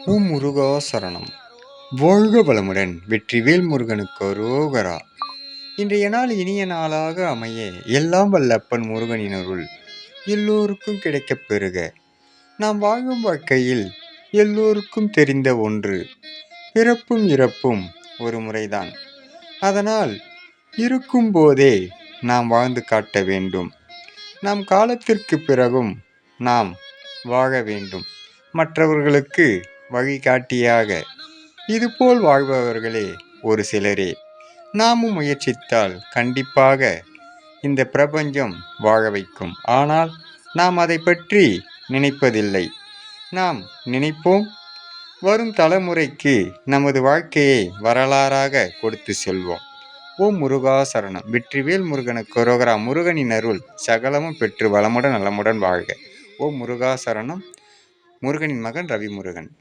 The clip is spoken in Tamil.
ஓம் முருகா சரணம். வாழ்க வளமுடன். வெற்றிவேல் முருகனுக்கு அரோகரா. இன்றைய நாள் இனிய நாளாக அமைய எல்லாம் வல்ல அப்பன் முருகனின் அருள் எல்லோருக்கும் கிடைக்கப் பெறுக. நாம் வாழும் வாழ்க்கையில் எல்லோருக்கும் தெரிந்த ஒன்று, பிறப்பும் இறப்பும் ஒரு முறைதான். அதனால் இருக்கும் போதே நாம் வாழ்ந்து காட்ட வேண்டும். நாம் காலத்திற்கு பிறகும் நாம் வாழ வேண்டும். மற்றவர்களுக்கு வழிகாட்டியாக. இதுபோல் வாழ்பவர்களே ஒரு சிலரே. நாமும் முயற்சித்தால் கண்டிப்பாக இந்த பிரபஞ்சம் வாழ வைக்கும். ஆனால் நாம் அதை பற்றி நினைப்பதில்லை. நாம் நினைப்போம், வரும் தலைமுறைக்கு நமது வாழ்க்கையை வரலாறாக கொடுத்து செல்வோம். ஓம் முருகா சரணம். வெற்றிவேல் முருகனுக்கு அரோகரா. முருகனின் அருள் சகலமும் பெற்று வளமுடன் நலமுடன் வாழ்க. ஓம் முருகா சரணம். முருகனின் மகன் ரவி முருகன்.